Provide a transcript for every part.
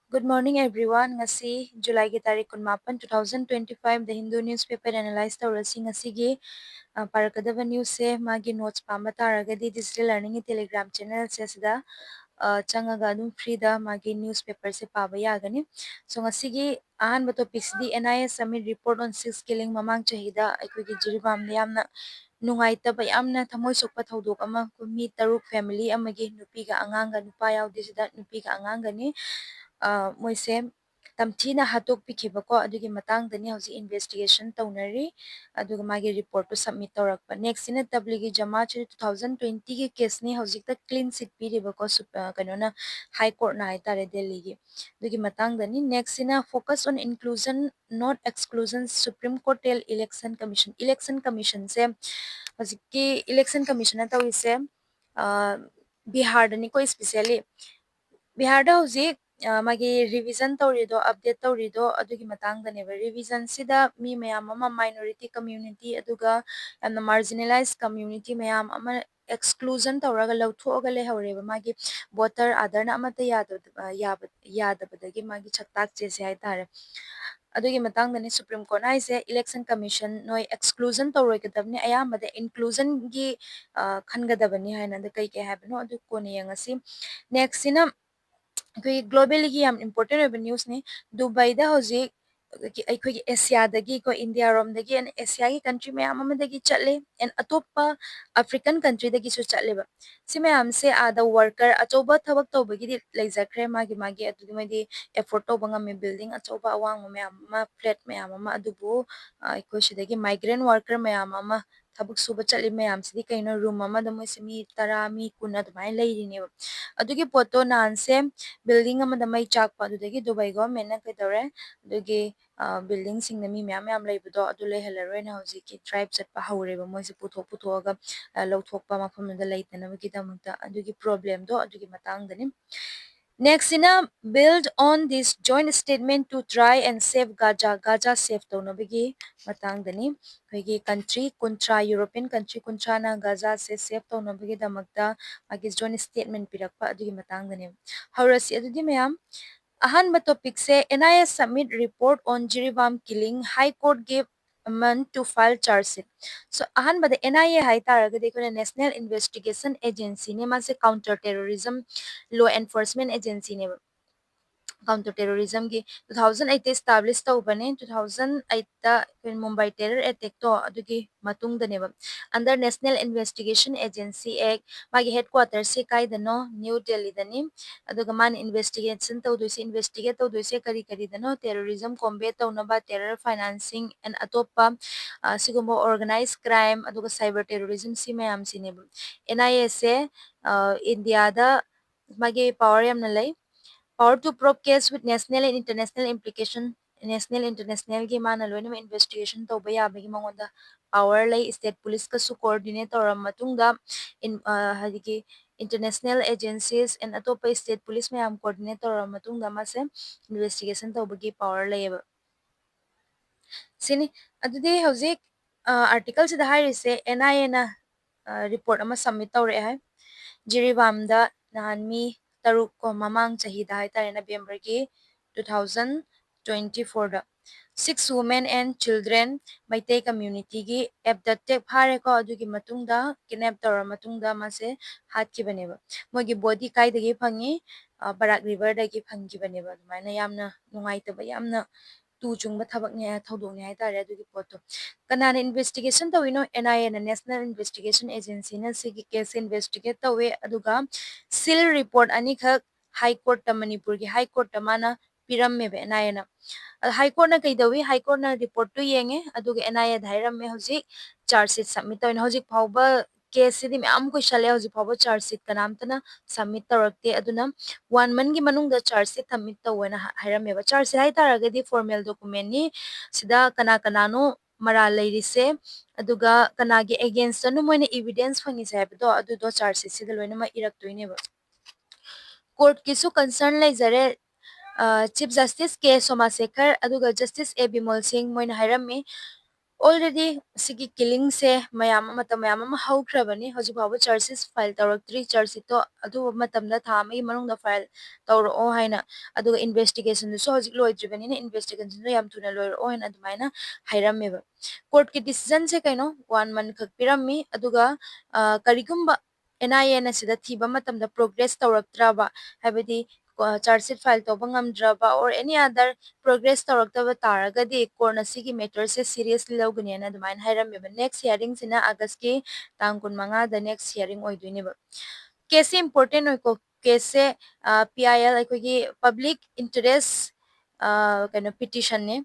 Good morning everyone. Ngasi July ki tarik 18, 2025 The Hindu newspaper analyze tawrasi ngasi gi parakadaba news se magi notes pamba taragadi digital learning telegram channel se sida changaga adum free da magi newspaper se paba yagani. So ngasi gi ahan topic di NIS summit report on six killing mamang chahida aikogi jiribam yamna ꯅꯨꯡꯉꯥꯏꯇꯕ ꯌꯥꯝꯅ ꯊꯃꯣꯏ ꯁꯣꯛꯄ ꯊꯧꯗꯣꯛ ꯑꯃ ꯃꯤ ꯇꯔꯨꯛ family ꯑꯃꯒꯤ ꯅꯨꯄꯤꯒ ꯑꯉꯥꯡꯒ ꯅꯨꯄꯥ ꯌꯥꯎꯗꯦ ꯁꯤꯗ ꯅꯨꯄꯤꯒ ꯑꯉꯥꯡꯒꯅꯤ ꯃꯣꯏꯁꯦ ꯇꯝꯊꯤꯅ ꯍꯥꯠꯇꯣꯛꯄꯤꯈꯤꯕꯀꯣ ꯑꯗꯨꯒꯤ ꯃꯇꯥꯡꯗꯅꯤ ꯍꯧꯖꯤꯛ ꯏꯟꯚꯦꯁꯇꯤꯒꯦꯁꯟ ꯇꯧꯅꯔꯤ ꯑꯗꯨꯒ ꯃꯥꯒꯤ ꯔꯤꯄꯣꯔꯠꯇꯨ ꯁꯕꯃꯤꯠ ꯇꯧꯔꯛꯄ ꯅꯦꯛꯁꯁꯤꯅ ꯇꯕ꯭ꯂꯤꯒꯤ ꯖꯃꯥꯠ 2020ꯒꯤ ꯀꯦꯁꯅꯤ ꯍꯧꯖꯤꯛꯇ ꯀ꯭ꯂꯤꯟ ꯆꯤꯠ ꯄꯤꯔꯤꯕꯀꯣ ꯀꯩꯅꯣꯅ ꯍꯥꯏ ꯀꯣꯔꯠꯅ ꯍꯥꯏꯇꯥꯔꯦ ꯗꯦꯜꯂꯤꯒꯤ ꯑꯗꯨꯒꯤ ꯃꯇꯥꯡꯗꯅꯤ ꯅꯦꯛꯁꯁꯤꯅ focus on inclusion not exclusion supreme court tell election ꯀꯃꯤꯁꯟꯁꯦ ꯍꯧꯖꯤꯛꯀꯤ ꯏꯂꯦꯛꯁꯟ ꯀꯃꯤꯁꯟꯅ ꯇꯧꯔꯤꯁꯦ ꯕꯤꯍꯥꯔꯗꯅꯤꯀꯣ ꯏꯁꯄꯤꯁꯦꯜꯂꯤ ꯕꯤꯍꯥꯔꯗ ꯍꯧꯖꯤꯛ ꯃꯥꯒꯤ ꯔꯤꯚꯤꯖꯟ ꯇꯧꯔꯤꯗꯣ ꯑꯞꯗꯦꯠ ꯇꯧꯔꯤꯗꯣ ꯑꯗꯨꯒꯤ ꯃꯇꯥꯡꯗꯅꯦꯕ ꯔꯤꯚꯤꯖꯟꯁꯤꯗ ꯃꯤ ꯃꯌꯥꯝ ꯑꯃ ꯃꯥꯏꯅꯣꯔꯤꯇꯤ ꯀꯝꯃ꯭ꯌꯨꯅꯤꯇꯤ ꯑꯗꯨꯒ ꯌꯥꯝꯅ ꯃꯥꯔꯖꯤꯅꯦꯂꯥꯏꯁ ꯀꯝꯃ꯭ꯌꯨꯅꯤꯇꯤ ꯃꯌꯥꯝ ꯑꯃ ꯑꯦꯛꯁꯀ꯭ꯂꯨꯖꯟ ꯇꯧꯔꯒ ꯂꯧꯊꯣꯛꯑꯒ ꯂꯩꯍꯧꯔꯦꯕ ꯃꯥꯒꯤ ꯚꯣꯇꯔ ꯑꯥꯙꯔꯅ ꯑꯃꯠꯇ ꯌꯥꯗꯕꯗꯒꯤ ꯃꯥꯒꯤ ꯁꯛꯇꯥꯛ ꯆꯦꯁꯦ ꯍꯥꯏꯇꯥꯔꯦ ꯑꯗꯨꯒꯤ ꯃꯇꯥꯡꯗꯅꯤ ꯁꯨꯄ꯭ꯔꯤꯝ ꯀꯣꯔꯠꯅ ꯍꯥꯏꯁꯦ ꯏꯂꯦꯛꯁꯟ ꯀꯃꯤꯁꯟ ꯅꯣꯏ ꯑꯦꯛꯁꯀ꯭ꯂꯨꯖꯟ ꯇꯧꯔꯣꯏꯒꯗꯕꯅꯤ ꯑꯌꯥꯝꯕꯗ ꯏꯟꯀ꯭ꯂꯨꯖꯟꯒꯤ ꯈꯟꯒꯗꯕꯅꯤ ꯍꯥꯏꯅ ꯑꯗ ꯀꯩ ꯍꯥꯏꯕꯅꯣ ꯑꯗꯨ ꯀꯣꯟꯅ ꯌꯦꯡꯉꯁꯤ ꯅꯦꯛꯁꯁꯤꯅ ꯑꯩꯈꯣꯏꯒꯤ ꯒ꯭ꯂꯣꯕꯦꯜꯒꯤ ꯌꯥꯝ ꯏꯝꯄꯣꯔꯇꯦꯟ ꯑꯣꯏꯕ ꯅ꯭ꯌꯨꯁꯅꯤ ꯗꯨꯕꯥꯏꯗ ꯍꯧꯖꯤꯛ ꯑꯩꯈꯣꯏꯒꯤ ꯑꯦꯁꯤꯌꯥꯗꯒꯤꯀꯣ ꯏꯟꯗꯤꯌꯥꯔꯣꯝꯗꯒꯤ ꯑꯦꯁꯤꯌꯥꯒꯤ ꯀꯟꯇ꯭ꯔꯤ ꯃꯌꯥꯝ ꯑꯃꯗꯒꯤ ꯆꯠꯂꯤ ꯑꯦꯟ ꯑꯇꯣꯞꯄ ꯑꯐ꯭ꯔꯤꯀꯟ ꯀꯟꯇ꯭ꯔꯤꯗꯒꯤꯁꯨ ꯆꯠꯂꯦꯕ ꯁꯤ ꯃꯌꯥꯝꯁꯦ ꯑꯥꯗ ꯋꯥꯔꯀꯔ ꯑꯆꯧꯕ ꯊꯕꯛ ꯇꯧꯕꯒꯤꯗꯤ ꯂꯩꯖꯈ꯭ꯔꯦ ꯃꯥꯒꯤ ꯑꯗꯨꯗꯤ ꯃꯣꯏꯗꯤ ꯑꯦꯐꯣꯔꯠ ꯇꯧꯕ ꯉꯝꯃꯦ ꯕꯤꯜꯗꯤꯡ ꯑꯆꯧꯕ ꯑꯋꯥꯡꯕ ꯃꯌꯥꯝ ꯑꯃ ꯐ꯭ꯂꯦꯠ ꯃꯌꯥꯝ ꯑꯃ ꯑꯗꯨꯕꯨ ꯑꯩꯈꯣꯏ ꯁꯤꯗꯒꯤ ꯃꯥꯏꯒ꯭ꯔꯦꯟ ꯋꯥꯔꯀꯔ ꯃꯌꯥꯝ ꯑꯃ ꯊꯕꯛ ꯁꯨꯕ ꯆꯠꯂꯤ ꯃꯌꯥꯝꯁꯤꯗꯤ ꯀꯩꯅꯣ ꯔꯨꯝ ꯑꯃꯗ ꯃꯣꯏꯁꯦ ꯃꯤ 10 ꯃꯤ 10 ꯑꯗꯨꯃꯥꯏꯅ ꯂꯩꯔꯤꯅꯦꯕ ꯑꯗꯨꯒꯤ ꯄꯣꯠꯇꯣ ꯅꯍꯥꯟꯁꯦ ꯕꯤꯜꯗꯤꯡ ꯑꯃꯗ ꯃꯩ ꯆꯥꯛꯄ ꯑꯗꯨꯗꯒꯤ ꯗꯨꯕꯥꯏ ꯒꯣꯚꯔꯟꯃꯦꯟꯠꯅ ꯀꯩꯗꯧꯔꯦ ꯑꯗꯨꯒꯤ ꯕꯤꯜꯗꯤꯡꯁꯤꯡꯗ ꯃꯤ ꯃꯌꯥꯝ ꯂꯩꯕꯗꯣ ꯑꯗꯨ ꯂꯩꯍꯜꯂꯔꯣꯏꯅ ꯍꯧꯖꯤꯛꯀꯤ ꯇ꯭ꯔꯥꯏꯕ ꯆꯠꯄ ꯍꯧꯔꯦꯕ ꯃꯣꯏꯁꯦ ꯄꯨꯊꯣꯛꯑꯒ ꯂꯧꯊꯣꯛꯄ ꯃꯐꯝꯗꯨꯗ ꯂꯩꯇꯅꯕꯒꯤꯗꯃꯛꯇ ꯑꯗꯨꯒꯤ ꯄ꯭ꯔꯣꯕ꯭ꯂꯦꯝꯗꯣ ꯑꯗꯨꯒꯤ ꯃꯇꯥꯡꯗꯅꯤ ꯅꯦꯛꯁꯁꯤꯅ build on this joint statement to try and save Gaza save ꯇꯧꯅꯕꯒꯤ ꯃꯇꯥꯡꯗꯅꯤ ꯑꯩꯈꯣꯏꯒꯤ ꯀꯟꯇ꯭ꯔꯤ 30 ꯌꯨꯔꯣꯄꯤꯌꯟ ꯀꯟꯇ꯭ꯔꯤ 30ꯅ ꯒꯥꯖꯥꯁꯦ ꯁꯦꯚ ꯇꯧꯅꯕꯒꯤꯗꯃꯛꯇ ꯃꯥꯒꯤ ꯖꯣꯏꯟ ꯁ꯭ꯇꯦꯠꯃꯦꯟꯠ ꯄꯤꯔꯛꯄ ꯑꯗꯨꯒꯤ ꯃꯇꯥꯡꯗꯅꯦꯕ ꯍꯧꯔꯁꯤ ꯑꯗꯨꯗꯤ ꯃꯌꯥꯝ ꯑꯍꯥꯟꯕ ꯇꯣꯄꯤꯛꯁꯦ NIS submit report on Jiribam killing High Court gave a month to file charge sheet so ahanbada NIA hai taragadi akhona National Investigation Agency ne mase counter terrorism law enforcement agency ne counter terrorism gi 2008 te establish tawbane 2008 ta Mumbai terror attack to adugi matung dane ba under National Investigation Agency Act magi headquarters se kai dano New Delhi dani aduga man investigate tawdoise kari dano terrorism combat tawnaba terror financing and atopa sigumba organized crime aduga cyber terrorism si mayam sine NIA se India da magi power yamna lay power to probe case with national and international implication national international gi mana loina investigation tawba yabagi mangoda power lay state police ka su coordinate tawra matungda in hadiki international agencies and atopa state police mayam coordinate tawra matungda mase investigation tawbagi power layeba sini adudi hojik article sida hairise NIA na report ama submit tawre hai Jiribamda nahan mi taruk ko mamang chahida hai tare November ki 2024 da 6 women and children Maitai community gi abducted phare ko adugi matungda kidnap tawra matungda mase hat ki baneba mogi body kai dagi phangi Barak river dagi phangi baneba maina yamna nungai taba yamna tu chungba thabak ne thodong ne hai tare adugi poto kanana investigation tawino NIA na National Investigation Agency na sigi case investigate tawe aduga seal report ani khak high court ta Manipur gi high court ta mana piramme be NIA na high court na kaidawi high court na report tu yenge aduga NIA dhairamme hojik charge sheet submit tawin hojik phawba case sidi myam ko shale hojik phawba charge sheet kanamtana submit tawrakte aduna 1 month gi manungda charge sheet submit tawena hairamme ba charge sheet hai taragadi formal document ni sida kana no mara leirise aduga kanagi against anu moina evidence phangise habdo adudo charge sheet sida loina ma irak toine ba court kisu concern leizare Chief Justice K Somasekhar aduga Justice A Bimal Singh moina hairami already sigi killing se mayam matam mayam ama haukrabani hoji babu charges file tawraktri charges to adu matamda tha mai manungda file tawro o haina aduga investigation so hoji loidribani na investigation so yam tuna loiro o haina adumaina hairameba court ki decision se kaino 1 month khak pirammi aduga karigumba NIA na sida thiba matamda progress tawraktraba habedi charge sheet file tawba ngamdraba or any other progress tawraktaba taragadi court sigi matter se seriously lawgani na adumaina hairameba next hearing sina August ki tang 15 da next hearing oidoineba case important oiko case PIL ꯑꯩꯈꯣꯏꯒꯤ public interest ꯀꯩꯅꯣ petition ne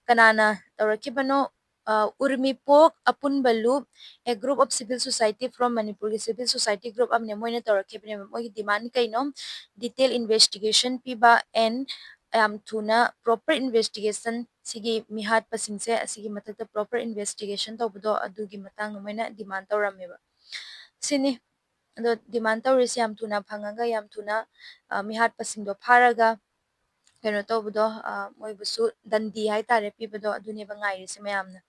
kanana tawrakibano Urmipok Apunbalu a group of civil society from Manipur civil society group amne moina tawrakibane moi demand kaino detailed investigation piba and thuna proper investigation sigi mihat pasingse asigi matakta proper investigation tawbudo adugi matang moina demand tawrameba sini ado demand tawrisi yam thuna phangaga yam thuna mihat pasingdo pharaga keno tawbudo moibusu dandi hai tare pibado aduneba ngairisi mayamna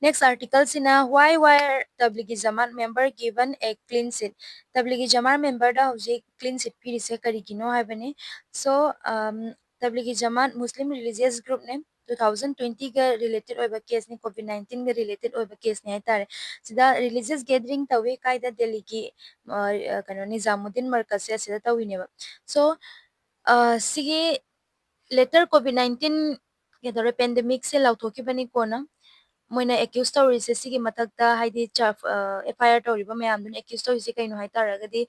next article sina why were Tablighi Jamaat member given a clean sheet Tablighi Jamaat member da hoji clean sheet pirise karigino haibane so Tablighi Jamaat Muslim religious group ne 2020 ga related oiba case ni COVID-19 ga related oiba case ni haitare sida religious gathering tawe kaida Delhi ki kano Nizamuddin Markaz se sida tawineba so sigi later COVID-19 kedore pandemic se lauthoki kona moina accused tawrise sigi mathakta haidi FIR tawriba mayamdun accused tawrise kaino haitaragadi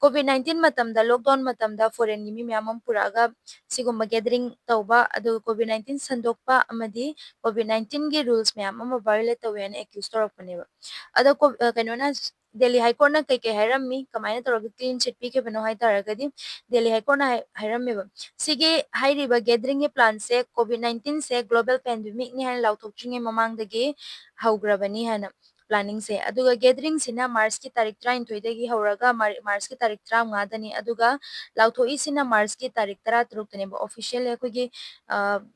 COVID-19 matamda lockdown matamda foreign mi mayamam puraga sigumba gathering tawba adu COVID-19 sandokpa amadi COVID-19 gi rules mayam ama violate tawena accused tawrakpaneba ada kaino na Delhi High Court na kai hairammi kamaina tawraga clean sheet pi ke bano haitaragadi Delhi High Court na hairammiba sige hairiba gathering ge plan se COVID-19 se global pandemic ni han lauthokjinge mamang dagi haugrabani hana planning se aduga gathering sina March ki tarik 33 dagi hauraga March ki tarik 35 dani aduga lauthoi sina March ki tarik 13 tane ba official ekogi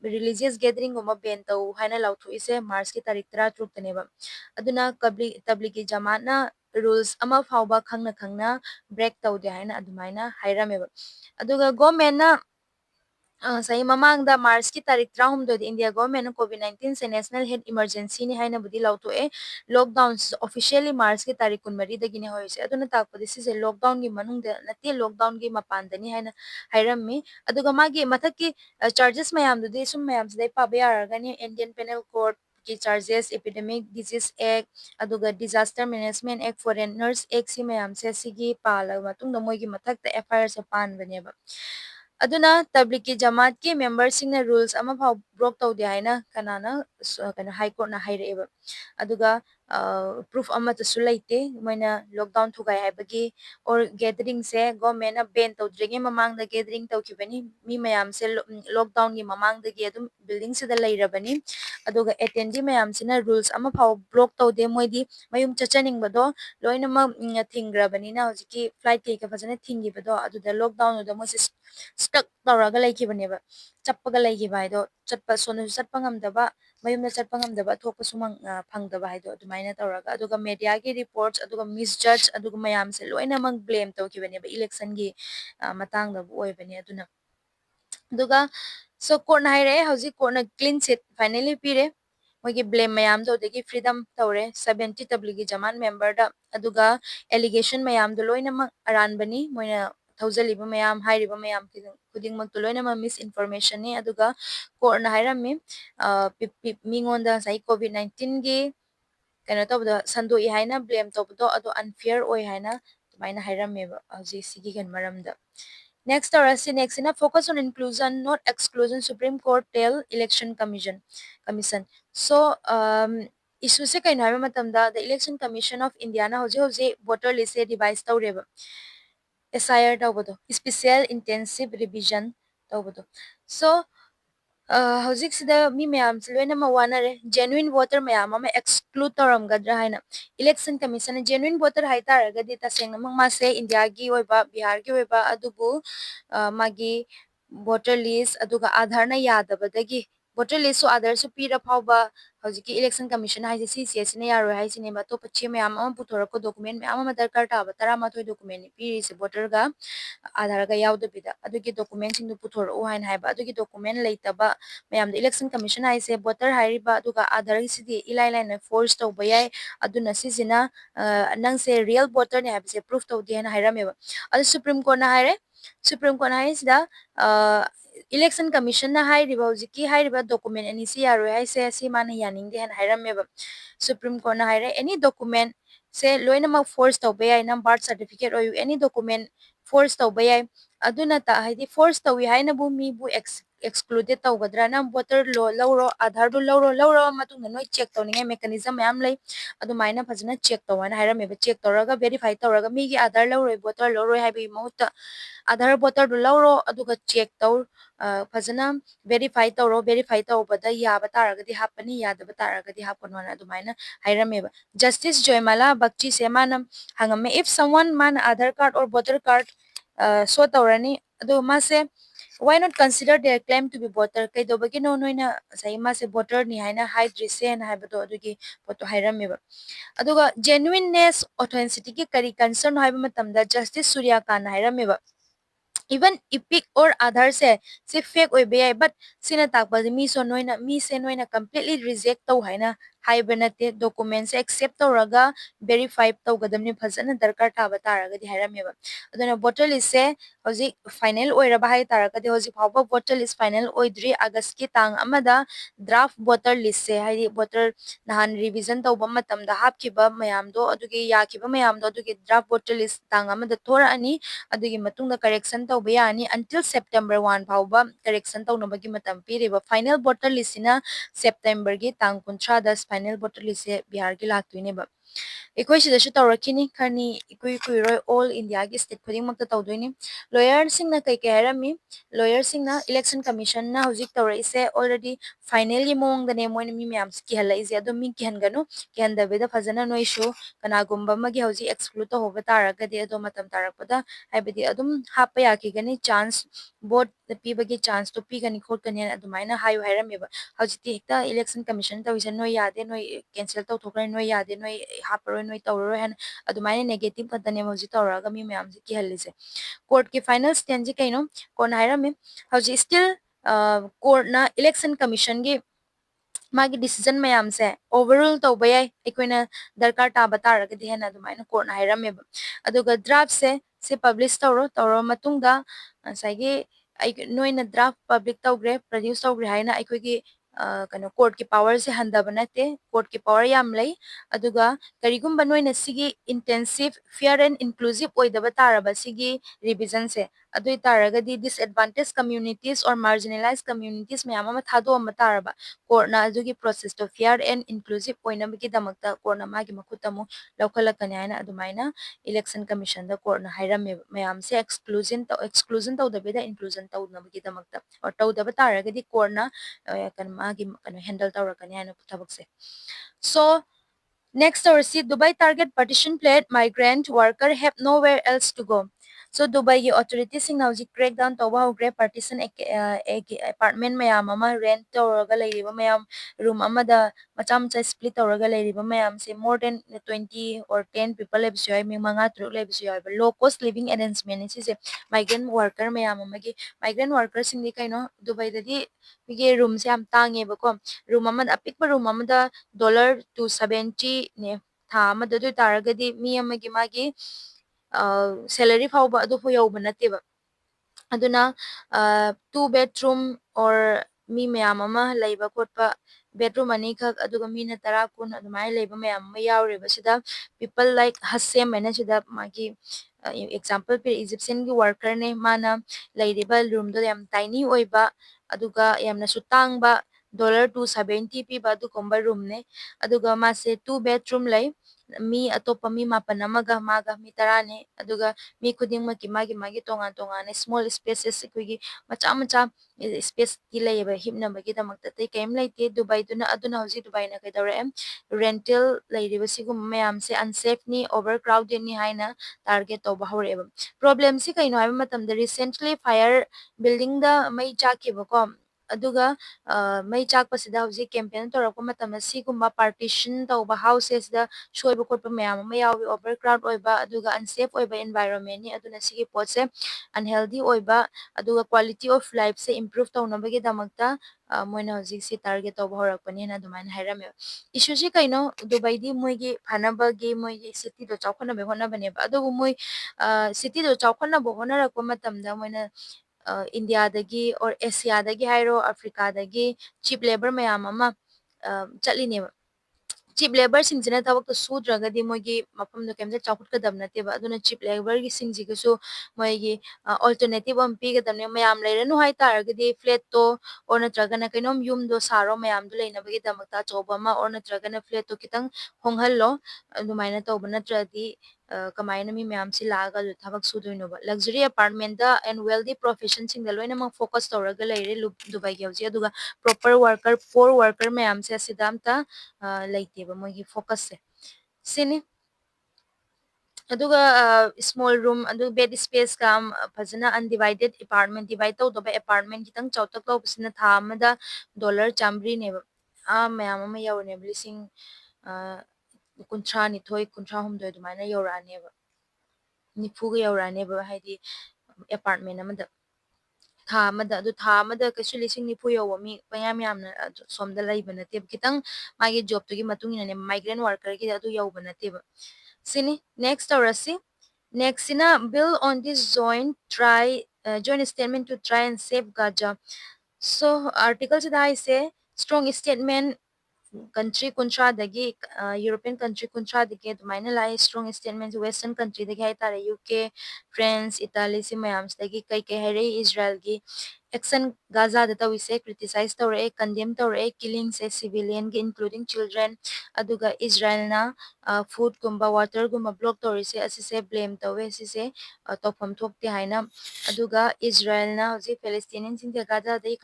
religious gathering goma ban tau haina lauthoi se March ki tarik 13 tane ba aduna tablighi jamaat na rules ama fauba khangna break tawde haina adumaina hairameba aduga government na sahi mamangda March ki tarik 30 India government COVID-19 se national health emergency ni haina budi lauto lockdown officially March ki tarik 13 dagi ni hoise aduna takpadi se lockdown gi manungda nati lockdown gi mapanda ni haina hairammi aduga magi mathaki charges mayam dudi sum mayam sidai pabe aragani Indian Penal Code ki charges epidemic disease act aduga disaster management act foreigners act si mayam se sigi pala matungda moigi mathakta FIR se pan baneba aduna tablighi jamaat ki member sing na rules ama phau broke tawde haina kanana kana high court na haireba aduga proof ama ta sulaite moina lockdown thugai haibagi or gathering se government na ban tawdrege mamang da gathering tawkibani mi mayam se lockdown gi mamang da gi adum building se da lairabani aduga attendee mayam sina rules ama phau block tawde moidi mayum chachaning bado loina ma thingrabani na hojiki flight ke ka fajana thingi bado aduda lockdown da mo stuck tawraga laikibaneba chappaga laigiba haido chatpa sonu chatpa ngamdaba mayumna chatpa ngamdaba thokpa sumang phangdaba haido adumaina tawraga aduga media gi reports aduga misjudge aduga mayam se loina mang blame tawkibaneba election gi matangda bu oibani aduna aduga so court na haire hauji court na clean sheet finally pire moigi blame mayam do degi freedom tawre 70 tablighi jaman member da aduga allegation mayam do loina mang aranbani moina thawjaliba mayam hairiba mayam kuding mak to loina ma misinformation ni aduga court na hairammi mingonda sai COVID-19 gi kano tawdo sandoi haina blame tawdo ado unfair oi haina tumaina hairammeba hauji sigi kan maramda next next in a focus on inclusion not exclusion Supreme Court tell election commission so issue se kaino haiba matamda the election commission of India na hoji voter list revise tawreba SIR tawbodo special intensive revision tawbodo so hꯧꯖꯤꯛ ꯁꯤꯗ ꯃꯤ ꯃꯌꯥꯝꯁꯦ ꯂꯣꯏꯅꯃꯛ ꯋꯥꯅꯔꯦ genuine voter ꯃꯌꯥꯝ ꯑꯃ exclude ꯇꯧꯔꯝꯒꯗ꯭ꯔꯥ ꯍꯥꯏꯅ election commission genuine voter ꯍꯥꯏꯇꯥꯔꯒꯗꯤ ꯇꯁꯦꯡꯅꯃꯛ ꯃꯥꯁꯦ ꯏꯟꯗꯤꯌꯥꯒꯤ ꯑꯣꯏꯕ ꯕꯤꯍꯥꯔꯒꯤ ꯑꯣꯏꯕ ꯑꯗꯨꯕꯨ ꯃꯥꯒꯤ voter list ꯑꯗꯨꯒ ꯑꯥꯙꯥꯔꯅ ꯌꯥꯗꯕꯗꯒꯤ voter list so other su pira phawba hojiki election commission haise si sine yaro haise ne ba to pachi me am puthorako document me am darkar ta ba tara ma thoi document ni piri se voter ga aadhar ga yawda bida adugi document sing du puthor o hain haiba adugi document leitaba mayam the election commission haise voter hairiba aduga aadhar gi sidi ilai lai na force to bayai aduna sisina nang se real voter ne habse proof to di na hairame ba adu supreme court na haire supreme court na haisida election commission na hairiba hojiki hairiba document ani si yaro haise si mana yaning de han hairame ba supreme court na haire any document se loina ma force to bayai na birth certificate or any document force tawba yai aduna ta haidi force tawi haina bu mi bu excluded tawgadra na voter lo lawro aadhar du lawro matung noi check tawninga mechanism yam lay adumaina phajana check tawana haira me check tawraga verify tawraga mi gi aadhar lawro voter lawro haibi mahuta aadhar voter du lawro aduga check taw phajana verify tawro verify tawbada yaba taragadi hapani yadaba taragadi hapanwana adumaina haira me justice joymala bakchi semana hangame if someone man aadhar card or voter card so taurani adu mase why not consider their claim to be voter kai do bagi no noina sai mase voter ni haina hide recent haibado adugi photo hairameba aduga genuineness authenticity ki kari concern haiba matamda justice surya kan hairameba even epic or other se fake oi be but sina takpa mi so noina mi se noina completely reject to haina haibanate documents accept to raga verify to gadamni phasana darkar ta bataraga di hairameba aduna voter list se hoji final oi raba hai taraka de hoji phawba voter list final oi dri august ki tang amada draft voter list se hai voter nahan revision to ba matam da hapkiba mayam do adugi yakiba mayam do adugi draft voter list tang amada thora ani adugi matungda correction tawba yani until September 1 phawba correction tawnabagi matam piriba final voter list ina September gi tang 13 da final voter list Bihar gi laktuineba ikoi sidashu tawrakini khani ikoi roi all India gi state khuding makta tawdoini lawyer sing na kai kai harami lawyer sing na election commission na hojik tawra ise already finally mong da ne moin mi myam ki hala ise ado mi ki hanganu ki handa beda fazana no issue kana gumba magi hoji exclude to hoba taraga de ado matam tarakpada haibedi adum hapa yaki gani chance vote pibagi chance to pigani khot kani adumaina hayu hairamiba hojiti hekta election commission tawisa no yade no cancel taw thokra no yade no haparo no tawro han adumaina negative kadane hoji tawraga mi myam ki halise court ki final stand ji kaino kon hairami hoji still court na election commission gi magi decision mayam se overrule to bayai ikoina darkar ta bataraga di hena dumaina court na hairame aduga draft se publish tawro matungda saigi noina draft public tawgre produce tawgre haina aikogi kano court ki power se handaba nate court ki power yam lay aduga karigumba noina sigi intensive fair and inclusive oidaba taraba sigi revision se adui taragadi disadvantaged communities or marginalized communities mayam ama thado ama taraba court na adugi process to fair and inclusive oinabagi damakta court na magi makutamu laukalakani haina adumaina election commission da court na hairame mayam se exclusion tawdabida inclusion tawnabagi damakta or tawdaba taragadi court na kan magi kan handle tawrakani haina thabakse so next or see Dubai target partition plate migrant worker have nowhere else to go. So Dubai gi authorities sing now crackdown to wow great partition apartment mayam ama rent to riba mayam room ama da macham cha split to riba mayam say more than 20 or 10 people have joy mi manga truk le joy low cost living arrangement is migrant worker mayam ama gi migrant workers sing di kaino Dubai da di bige room se am tange ba ko room ama apik ba room ama da $270 ne tha amada du taragadi mi amagi magi salary fawba adu fu yawba nateba aduna 2 bedroom or mi mayam ama laiba kotpa bedroom ani khak aduga mina tara kun adumai laiba mayam ma yawreba sida people like Hassem mena sida magi example pe Egyptian gi worker ne mana lairiba room do yam tiny oiba aduga yamna su tangba $270 piba adu komba room ne aduga mase 2 bedroom lay mi atopa mi mapan amaga maga mi tarane aduga mi khuding maki magi tongan tongan small spaces kuigi macha space ki layeba himna bagi damakta tai kaim laite Dubai duna aduna hoji Dubai na kaidawra em rental layriba sigum mayam se unsafe ni overcrowded ni haina target to bahore problem si kaino ay matam da recently fire building da mai chake ba ko ꯑꯗꯨꯒ ꯃꯩ ꯆꯥꯛꯄꯁꯤꯗ ꯍꯧꯖꯤꯛ campaign ꯇꯧꯔꯛꯄ ꯃꯇꯝꯗ ꯁꯤꯒꯨꯝꯕ partition ꯇꯧꯕ ꯍꯥꯎꯁꯦꯁꯗ ꯁꯣꯏꯕ ꯈꯣꯠꯄ ꯃꯌꯥꯝ ꯑꯃ ꯌꯥꯎꯏ ꯑꯣꯚꯔ ꯀ꯭ꯔꯥꯎꯗ ꯑꯣꯏꯕ ꯑꯗꯨꯒ ꯑꯟꯁꯦꯐ ꯑꯣꯏꯕ ꯑꯦꯟꯚꯥꯏꯔꯣꯟꯃꯦꯟꯅꯤ ꯑꯗꯨꯅ ꯁꯤꯒꯤ ꯄꯣꯠꯁꯦ ꯑꯟꯍꯦꯜꯗꯤ ꯑꯣꯏꯕ ꯑꯗꯨꯒ ꯀ꯭ꯋꯥꯂꯤꯇꯤ ꯑꯣꯐ ꯂꯥꯏꯐꯁꯦ ꯏꯝꯄ꯭ꯔꯨꯚ ꯇꯧꯅꯕꯒꯤꯗꯃꯛꯇ ꯃꯣꯏꯅ ꯍꯧꯖꯤꯛꯁꯤ ꯇꯥꯔꯒꯦꯠ ꯇꯧꯕ ꯍꯧꯔꯛꯄꯅꯦꯅ ꯑꯗꯨꯃꯥꯏꯅ ꯍꯥꯏꯔꯝꯃꯦꯕ ꯏꯁꯨꯁꯤ ꯀꯩꯅꯣ ꯗꯨꯕꯥꯏꯗꯤ ꯃꯣꯏꯒꯤ ꯐꯅꯕꯒꯤ ꯃꯣꯏꯒꯤ ꯁꯤꯇꯤꯗꯣ ꯆꯥꯎꯈꯠꯅꯕ ꯍꯣꯠꯅꯕꯅꯦꯕ ꯑꯗꯨꯕꯨ ꯃꯣꯏ ꯁꯤꯇꯤꯗꯣ ꯆꯥꯎꯈꯠꯅꯕ ꯍꯣꯠꯅꯔꯛꯄ ꯃꯇꯝꯗ ꯃꯣꯏꯅ ꯏꯟꯗꯤꯌꯥꯗꯒꯤ ꯑꯣꯔ ꯑꯦꯁꯤꯌꯥꯗꯒꯤ ꯍꯥꯏꯔꯣ ꯑꯐ꯭ꯔꯤꯀꯥꯗꯒꯤ ꯆꯤꯞ ꯂꯦꯕꯔ ꯃꯌꯥꯝ ꯑꯃ ꯆꯠꯂꯤꯅꯦꯕ ꯆꯤꯞ ꯂꯦꯕꯔꯁꯤꯡꯁꯤꯅ ꯊꯕꯛꯇꯣ ꯁꯨꯗ꯭ꯔꯒꯗꯤ ꯃꯣꯏꯒꯤ ꯃꯐꯝꯗꯣ ꯀꯩꯝꯇ ꯆꯥꯎꯈꯠꯀꯗꯕ ꯅꯠꯇꯦꯕ ꯑꯗꯨꯅ ꯆꯤꯞ ꯂꯦꯕꯔꯒꯤꯁꯤꯡꯁꯤꯒꯁꯨ ꯃꯣꯏꯒꯤ ꯑꯣꯜꯇꯔꯅꯦꯇꯤꯞ ꯑꯃ ꯄꯤꯒꯗꯕꯅꯦ ꯃꯌꯥꯝ ꯂꯩꯔꯅꯨ ꯍꯥꯏꯇꯥꯔꯒꯗꯤ ꯐ꯭ꯂꯦꯠꯇꯣ ꯑꯣꯔ ꯅꯠꯇ꯭ꯔꯒꯅ ꯀꯩꯅꯣꯝ ꯌꯨꯝꯗꯣ ꯁꯥꯔꯣ ꯃꯌꯥꯝꯗꯣ ꯂꯩꯅꯕꯒꯤꯗꯃꯛꯇ ꯑꯆꯧꯕ ꯑꯃ ꯑꯣꯔ ꯅꯠꯇ꯭ꯔꯒꯅ ꯐ꯭ꯂꯦꯠꯇꯣ ꯈꯤꯇꯪ ꯍꯣꯡꯍꯜꯂꯣ ꯑꯗꯨꯃꯥꯏꯅ ꯇꯧꯕ ꯅꯠꯇ꯭ꯔꯗꯤ ꯀꯃꯥꯏꯅ ꯃꯤ ꯃꯌꯥꯝꯁꯤ ꯂꯥꯛꯑꯒ ꯊꯕꯛ ꯁꯨꯗꯣꯏꯅꯣꯕ ꯂꯛꯖꯔꯤ ꯑꯦꯄꯥꯔꯠꯃꯦꯟꯗ ꯑꯦꯟ ꯋꯦꯜꯗꯤ ꯄ꯭ꯔꯣꯐꯦꯁꯟꯁꯤꯡꯗ ꯂꯣꯏꯅꯃꯛ ꯐꯣꯀꯁ ꯇꯧꯔꯒ ꯂꯩꯔꯦ ꯗꯨꯕꯥꯏꯒꯤ ꯍꯧꯖꯤꯛ ꯑꯗꯨꯒ ꯄ꯭ꯔꯣꯄꯔ ꯋꯥꯔꯀꯔ ꯄꯣꯔ ꯋꯥꯔꯀꯔ ꯃꯌꯥꯝꯁꯦ ꯑꯁꯤꯗ ꯑꯝꯇ ꯂꯩꯇꯦꯕ ꯃꯣꯏꯒꯤ ꯐꯣꯀꯁꯁꯦ ꯁꯤꯅꯤ ꯑꯗꯨꯒ ꯁ꯭ꯃꯣꯜ ꯔꯨꯝ ꯑꯗꯨ ꯕꯦꯗ ꯏꯁꯄꯦꯁꯀ ꯐꯖꯅ ꯑꯟꯗꯤꯚꯥꯏꯗꯦꯠ ꯑꯦꯄꯥꯔꯠꯃꯦꯟ ꯗꯤꯚꯥꯏꯠ ꯇꯧꯗꯕ ꯑꯦꯄꯥꯔꯠꯃꯦꯟ ꯈꯤꯇꯪ ꯆꯥꯎꯇꯛ ꯇꯧꯕꯁꯤꯅ ꯊꯥ ꯑꯃꯗ $100 ꯃꯌꯥꯝ ꯑꯃ ꯌꯧꯔꯅꯦꯕ ꯂꯤꯁꯤꯡ ꯀꯨꯟꯊ꯭ꯔꯥꯅꯤꯊꯣꯏ ꯀꯨꯟꯊ꯭ꯔꯥꯍꯨꯝꯗꯣꯏ ꯑꯗꯨꯃꯥꯏꯅ ꯌꯧꯔꯛꯑꯅꯦꯕ ꯅꯤꯐꯨꯒ ꯌꯧꯔꯛꯑꯅꯦꯕ ꯍꯥꯏꯗꯤ ꯑꯦꯄꯥꯔꯠꯃꯦꯟ ꯑꯃꯗ ꯊꯥ ꯑꯃꯗ ꯑꯗꯨ ꯊꯥ ꯑꯃꯗ ꯀꯩꯁꯨ ꯂꯤꯁꯤꯡ ꯅꯤꯐꯨ ꯌꯧꯕ ꯃꯤ ꯃꯌꯥꯝ ꯌꯥꯝꯅ ꯁꯣꯝꯗ ꯂꯩꯕ ꯅꯠꯇꯦꯕ ꯈꯤꯇꯪ ꯃꯥꯒꯤ ꯖꯣꯕꯇꯨꯒꯤ ꯃꯇꯨꯡ ꯏꯟꯅꯅꯦ ꯃꯥꯏꯒ꯭ꯔꯦꯟ ꯋꯥꯔꯀꯔꯒꯤꯗꯤ ꯑꯗꯨ ꯌꯧꯕ ꯅꯠꯇꯦꯕ ꯁꯤꯅꯤ ꯅꯦꯛꯁ ꯇꯧꯔꯁꯤ ꯅꯦꯛꯁꯁꯤꯅ bill on this joint statement to try and save Gaza. So articleꯁꯤꯗ ꯍꯥꯏꯁꯦ strong statement ꯀꯟꯇ꯭ꯔꯤ ꯀꯨꯟꯊ꯭ꯔꯥꯗꯒꯤ ꯌꯨꯔꯣꯄꯤꯌꯟ ꯀꯟꯇ꯭ꯔꯤ ꯀꯨꯟꯊ꯭ꯔꯥꯗꯒꯤ ꯑꯗꯨꯃꯥꯏꯅ ꯂꯥꯛꯑꯦ ꯁ꯭ꯇꯔꯣꯡ ꯁ꯭ꯇꯦꯠꯃꯦꯟꯁꯦ ꯋꯦꯁꯇꯔꯟ ꯀꯟꯇ꯭ꯔꯤꯗꯒꯤ ꯍꯥꯏꯇꯥꯔꯦ ꯌꯨ.ꯀꯦ ꯐ꯭ꯔꯦꯟꯁ ꯏꯇꯥꯂꯤ ꯁꯤ ꯃꯌꯥꯝꯁꯤꯗꯒꯤ ꯀꯩ ꯀꯩ ꯍꯥꯏꯔꯛꯏ ꯏꯖꯔꯥꯏꯜꯒꯤ ꯑꯦꯛꯁꯟ ꯒꯥꯖꯥꯗ ꯇꯧꯔꯤꯁꯦ ꯀ꯭ꯔꯤꯇꯤꯁꯥꯏꯁ ꯇꯧꯔꯛꯑꯦ ꯀꯟꯗꯦꯝ ꯇꯧꯔꯛꯑꯦ ꯀꯤꯂꯤꯡꯁꯦ ꯁꯤꯚꯤꯂꯤꯌꯟꯒꯤ ꯏꯟꯀ꯭ꯂꯨꯗꯤꯡ ꯆꯤꯜꯗ꯭ꯔꯦꯟ ꯑꯗꯨꯒ ꯏꯖꯔꯥꯏꯜꯅ ꯐꯨꯗꯀꯨꯝꯕ ꯋꯥꯇꯔꯒꯨꯝꯕ ꯕ꯭ꯂꯣꯛ ꯇꯧꯔꯤꯁꯦ ꯑꯁꯤꯁꯦ ꯕ꯭ꯂꯦꯝ ꯇꯧꯋꯦ ꯑꯁꯤꯁꯦ ꯇꯧꯐꯝ ꯊꯣꯛꯇꯦ ꯍꯥꯏꯅ ꯑꯗꯨꯒ ꯏꯖꯔꯥꯏꯜꯅ ꯍꯧꯖꯤꯛ ꯄꯦꯂꯦꯁꯇꯤꯅꯤꯌꯟꯁꯤꯡꯁꯦ ꯒꯥꯖꯥꯗꯒꯤ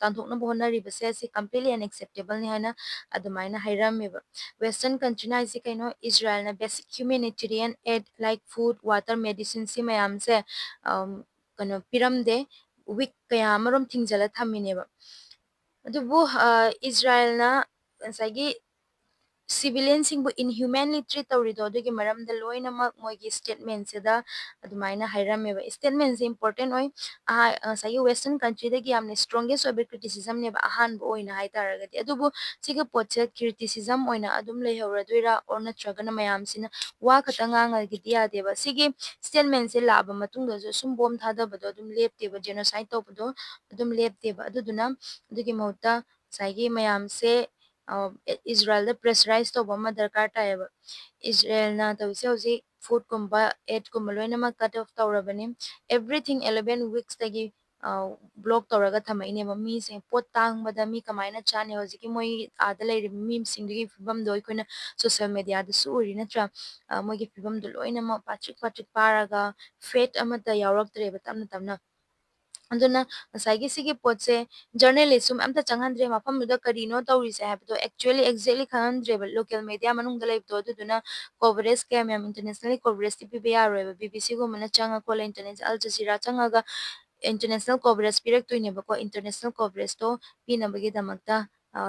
ꯇꯥꯟꯊꯣꯛꯅꯕ ꯍꯣꯠꯅꯔꯤꯕꯁꯦ ꯑꯁꯤ ꯀꯝꯄ꯭ꯂꯤꯠꯂꯤ ꯑꯟꯑꯦꯛꯁꯦꯞꯇꯦꯕꯜꯅꯤ ꯍꯥꯏꯅ ꯑꯗꯨꯃꯥꯏꯅ ꯍꯥꯏꯔꯝꯃꯦꯕ ꯋꯦꯁꯇꯔꯟ ꯀꯟꯇ꯭ꯔꯤꯅ ꯍꯥꯏꯁꯦ ꯀꯩꯅꯣ ꯏꯖꯔꯥꯏꯜꯅ basic humanitarian aid like food water medicine ꯁꯤ ꯃꯌꯥꯝꯁꯦ ꯀꯩꯅꯣ ꯄꯤꯔꯝꯗꯦ ꯋꯤꯛ ꯀꯌꯥ ꯑꯃꯔꯣꯝ ꯊꯤꯡꯖꯤꯜꯂ ꯊꯝꯃꯤꯅꯦꯕ ꯑꯗꯨꯕꯨ ꯏꯖꯔꯥꯏꯜꯅ ꯉꯁꯥꯏꯒꯤ ꯁꯤꯚꯤꯂꯤꯌꯟꯁꯤꯡꯕꯨ ꯏꯟꯍ꯭ꯌꯨꯃꯦꯟꯂꯤ ꯇ꯭ꯔꯤꯠ ꯇꯧꯔꯤꯗꯣ ꯑꯗꯨꯒꯤ ꯃꯔꯝꯗ ꯂꯣꯏꯅꯃꯛ ꯃꯣꯏꯒꯤ ꯁ꯭ꯇꯦꯠꯃꯦꯟꯁꯤꯗ ꯑꯗꯨꯃꯥꯏꯅ ꯍꯥꯏꯔꯝꯃꯦꯕ ꯁ꯭ꯇꯦꯠꯃꯦꯟꯁꯦ ꯏꯝꯄꯣꯔꯇꯦꯟ ꯑꯣꯏ ꯉꯁꯥꯏꯒꯤ ꯋꯦꯁꯇꯔꯟ ꯀꯟꯇ꯭ꯔꯤꯗꯒꯤ ꯌꯥꯝꯅ ꯁ꯭ꯇꯔꯣꯡꯒꯦꯁ ꯑꯣꯏꯕ ꯀ꯭ꯔꯤꯇꯤꯁꯤꯖꯝꯅꯦꯕ ꯑꯍꯥꯟꯕ ꯑꯣꯏꯅ ꯍꯥꯏꯇꯥꯔꯒꯗꯤ ꯑꯗꯨꯕꯨ ꯁꯤꯒꯤ ꯄꯣꯠꯁꯦ ꯀ꯭ꯔꯤꯇꯤꯁꯤꯖꯝ ꯑꯣꯏꯅ ꯑꯗꯨꯝ ꯂꯩꯍꯧꯔꯗꯣꯏꯔꯥ ꯑꯣꯔ ꯅꯠꯇ꯭ꯔꯒꯅ ꯃꯌꯥꯝꯁꯤꯅ ꯋꯥ ꯈꯛꯇ ꯉꯥꯡꯉꯒꯗꯤ ꯌꯥꯗꯦꯕ ꯁꯤꯒꯤ ꯁ꯭ꯇꯦꯠꯃꯦꯟꯁꯦ ꯂꯥꯛꯑꯕ ꯃꯇꯨꯡꯗꯁꯨ ꯁꯨꯝ ꯕꯣꯝ ꯊꯥꯗꯕꯗꯣ ꯑꯗꯨꯝ ꯂꯦꯞꯇꯦꯕ ꯖꯦꯅꯣꯁꯥꯏꯠ ꯇꯧꯕꯗꯣ ꯑꯗꯨꯝ ꯂꯦꯞꯇꯦꯕ ꯑꯗꯨꯗꯨꯅ ꯑꯗꯨꯒꯤ ꯃꯍꯨꯠꯇ ꯉꯁꯥꯏꯒꯤ ꯃꯌꯥꯝꯁꯦ ꯏꯖꯔꯥꯏꯜꯗ ꯄ꯭ꯔꯦꯁꯔꯥꯏꯁ ꯇꯧꯕ ꯑꯃ ꯗꯔꯀꯥꯔ ꯇꯥꯏꯌꯦꯕ ꯏꯖꯔꯦꯜꯅ ꯇꯧꯔꯤꯁꯦ ꯍꯧꯖꯤꯛ ꯐꯨꯗꯀꯨꯝꯕ ꯑꯦꯗꯀꯨꯝꯕ ꯂꯣꯏꯅꯃꯛ ꯀꯠ ꯑꯣꯐ ꯇꯧꯔꯕꯅꯤ ꯑꯦꯚ꯭ꯔꯤꯊꯤꯡ 11 ꯋꯤꯛꯁꯇꯒꯤ ꯕ꯭ꯂꯣꯛ ꯇꯧꯔꯒ ꯊꯝꯃꯛꯏꯅꯦꯕ ꯃꯤꯁꯦ ꯄꯣꯠ ꯇꯥꯡꯕꯗ ꯃꯤ ꯀꯃꯥꯏꯅ ꯆꯥꯅꯤ ꯍꯧꯖꯤꯛꯀꯤ ꯃꯣꯏ ꯑꯥꯗ ꯂꯩꯔꯤꯕ ꯃꯤꯁꯤꯡꯗꯨꯒꯤ ꯐꯤꯕꯝꯗꯣ ꯑꯩꯈꯣꯏꯅ ꯁꯣꯁꯤꯌꯦꯜ ꯃꯦꯗꯤꯌꯥꯗꯁꯨ ꯎꯔꯤ ꯅꯠꯇ꯭ꯔꯥ ꯃꯣꯏꯒꯤ ꯐꯤꯕꯝꯗꯣ ꯂꯣꯏꯅꯃꯛ ꯄꯥꯇ꯭ꯔꯤꯛ ꯄꯥꯇ꯭ꯔꯤꯛ ꯄꯥꯔꯒ ꯐꯦꯠ ꯑꯃꯠꯇ ꯌꯥꯎꯔꯛꯇ꯭ꯔꯦꯕ ꯇꯞꯅ ꯇꯞꯅ ꯑꯗꯨꯅ ꯉꯁꯥꯏꯒꯤ ꯁꯤꯒꯤ ꯄꯣꯠꯁꯦ ꯖꯔꯅꯦꯂꯤꯁꯁꯨ ꯑꯝꯇ ꯆꯪꯍꯟꯗ꯭ꯔꯦ ꯃꯐꯝꯗꯨꯗ ꯀꯔꯤꯅꯣ ꯇꯧꯔꯤꯁꯦ ꯍꯥꯏꯕꯗꯣ ꯑꯦꯛꯖꯦꯛꯂꯤ ꯈꯪꯍꯟꯗ꯭ꯔꯦꯕ ꯂꯣꯀꯦꯜ ꯃꯦꯗꯤꯌꯥ ꯃꯅꯨꯡꯗ ꯂꯩꯕꯗꯣ ꯑꯗꯨꯗꯨꯅ ꯀꯣꯚꯔꯦꯖ ꯀꯌꯥꯝ ꯌꯥꯝ ꯏꯟꯇꯔꯅꯦꯁꯅꯦꯜꯂꯤ ꯀꯣꯚꯔꯦꯖꯇꯤ ꯄꯤꯕ ꯌꯥꯔꯣꯏꯕ ꯕꯤ.ꯕꯤ.ꯁꯤꯒꯨꯝꯕꯅ ꯆꯪꯉ ꯈꯣꯠꯂ ꯏꯟꯇꯔꯅꯦꯁꯅꯦꯜ ꯑꯜ ꯖꯖꯤꯔꯥ ꯆꯪꯉꯒ ꯏꯟꯇꯔꯅꯦꯁꯅꯦꯜ ꯀꯣꯚꯔꯦꯖ ꯄꯤꯔꯛꯇꯣꯏꯅꯦꯕꯀꯣ ꯏꯟꯇꯔꯅꯦꯁꯅꯦꯜ ꯀꯣꯚꯔꯦꯖꯇꯣ ꯄꯤꯅꯕꯒꯤꯗꯃꯛꯇ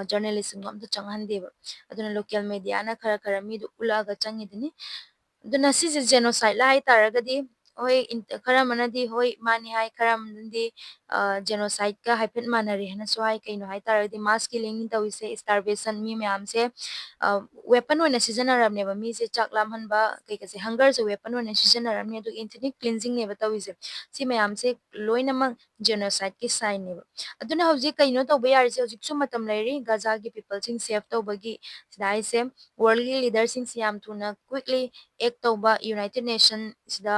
ꯖꯔꯅꯦꯂꯤꯁꯁꯤꯡꯗꯣ ꯑꯝꯇ ꯆꯪꯍꯟꯗꯦꯕ ꯑꯗꯨꯅ ꯂꯣꯀꯦꯜ ꯃꯦꯗꯤꯌꯥꯅ ꯈꯔ ꯈꯔ ꯃꯤꯗꯨ ꯎꯠꯂꯛꯑꯒ ꯆꯪꯉꯤꯗꯨꯅꯤ ꯑꯗꯨꯅ ꯁꯤꯁꯦ ꯖꯦꯅꯣꯁꯥꯏꯠꯂ ꯍꯥꯏꯇꯥꯔꯒꯗꯤ ꯍꯣꯏ ꯈꯔ ꯑꯃꯅꯗꯤ ꯍꯣꯏ ꯃꯥꯅꯤ ꯍꯥꯏ ꯈꯔ ꯑꯃꯅꯗꯤ ꯖꯦꯅꯣꯁꯥꯏꯠꯀ ꯍꯥꯏꯐꯦꯠ ꯃꯥꯟꯅꯔꯦ ꯍꯥꯏꯅꯁꯨ ꯍꯥꯏ ꯀꯩꯅꯣ ꯍꯥꯏꯇꯥꯔꯒꯗꯤ ꯃꯥꯁ ꯀꯤꯂꯤꯡ ꯇꯧꯔꯤꯁꯦ ꯁ꯭ꯇꯥꯔꯕꯦꯁꯟ ꯃꯤ ꯃꯌꯥꯝꯁꯦ ꯋꯦꯄꯟ ꯑꯣꯏꯅ ꯁꯤꯖꯤꯟꯅꯔꯕꯅꯦꯕ ꯃꯤꯁꯦ ꯆꯥꯛ ꯂꯥꯝꯍꯟꯕ ꯀꯩꯀꯩꯁꯦ ꯍꯪꯒꯔꯁꯦ ꯋꯦꯄꯟ ꯑꯣꯏꯅ ꯁꯤꯖꯤꯟꯅꯔꯕꯅꯤ ꯑꯗꯨꯒ ꯏꯟꯊꯤꯅꯤꯛ ꯀ꯭ꯂꯤꯟꯖꯤꯡꯅꯦꯕ ꯇꯧꯔꯤꯁꯦ ꯁꯤ ꯃꯌꯥꯝꯁꯦ ꯂꯣꯏꯅꯃꯛ ꯖꯦꯅꯣꯁꯥꯏꯠꯀꯤ ꯁꯥꯏꯟꯅꯦꯕ ꯑꯗꯨꯅ ꯍꯧꯖꯤꯛ ꯀꯩꯅꯣ ꯇꯧꯕ ꯌꯥꯔꯤꯁꯦ ꯍꯧꯖꯤꯛꯁꯨ ꯃꯇꯝ ꯂꯩꯔꯤ ꯒꯖꯥꯒꯤ ꯄꯤꯄꯜꯁꯤꯡ ꯁꯦꯐ ꯇꯧꯕꯒꯤ ꯁꯤꯗ ꯍꯥꯏꯁꯦ ꯋꯥꯔꯜꯒꯤ ꯂꯤꯗꯔꯁꯤꯡꯁꯤ ꯌꯥꯝ ꯊꯨꯅ ꯀ꯭ꯋꯤꯛꯂꯤ ꯑꯦꯛ ꯇꯧꯕ ꯌꯨꯅꯥꯏꯇꯦꯠ ꯅꯦꯁꯟ ꯁꯤꯗ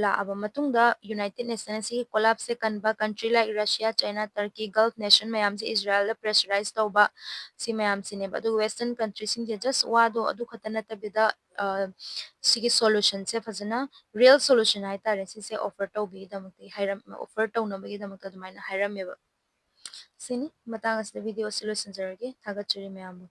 ꯂꯥꯛꯑꯕ ꯃꯇꯨꯡꯗ ꯌꯨꯅꯥꯏꯇꯦꯠ ꯅꯦꯁꯟ ꯑꯁꯤꯒꯤ ꯀꯣꯂꯥꯞꯁꯦ ꯀꯟꯕ ꯀꯟꯇ꯭ꯔꯤ ꯂꯥꯏꯛ ꯔꯁꯤꯌꯥ ꯆꯩꯅꯥ ꯇꯔꯀꯤ ꯒꯜꯐ ꯅꯦꯁꯟ ꯃꯌꯥꯝꯁꯦ ꯏꯖꯔꯥꯏꯜꯗ ꯄ꯭ꯔꯦꯁꯔꯥꯏꯁ ꯇꯧꯕ ꯁꯤ ꯃꯌꯥꯝꯁꯤꯅꯦꯕ ꯑꯗꯨꯒ ꯋꯦꯁꯇꯔꯟ ꯀꯟꯇ꯭ꯔꯤꯁꯤꯡꯁꯦ ꯖꯁ ꯋꯥꯗꯣ ꯑꯗꯨ ꯈꯛꯇ ꯅꯠꯇꯕꯤꯗ ꯁꯤꯒꯤ ꯁꯣꯂꯨꯁꯟꯁꯦ ꯐꯖꯅ ꯔꯤꯌꯦꯜ ꯁꯣꯂꯨꯁꯟ ꯍꯥꯏꯇꯥꯔꯦ ꯁꯤꯁꯦ ꯑꯣꯐꯔ ꯇꯧꯕꯒꯤꯗꯃꯛꯇ ꯑꯣꯐꯔ ꯇꯧꯅꯕꯒꯤꯗꯃꯛꯇ ꯑꯗꯨꯃꯥꯏꯅ ꯍꯥꯏꯔꯝꯃꯦꯕ ꯁꯤꯅꯤ ꯃꯇꯥꯡ ꯑꯁꯤꯗ ꯚꯤꯗꯤꯑꯣ ꯑꯁꯤ ꯂꯣꯏꯁꯤꯟꯖꯔꯒꯦ ꯊꯥꯒꯠꯆꯔꯤ ꯃꯌꯥꯝꯕꯨ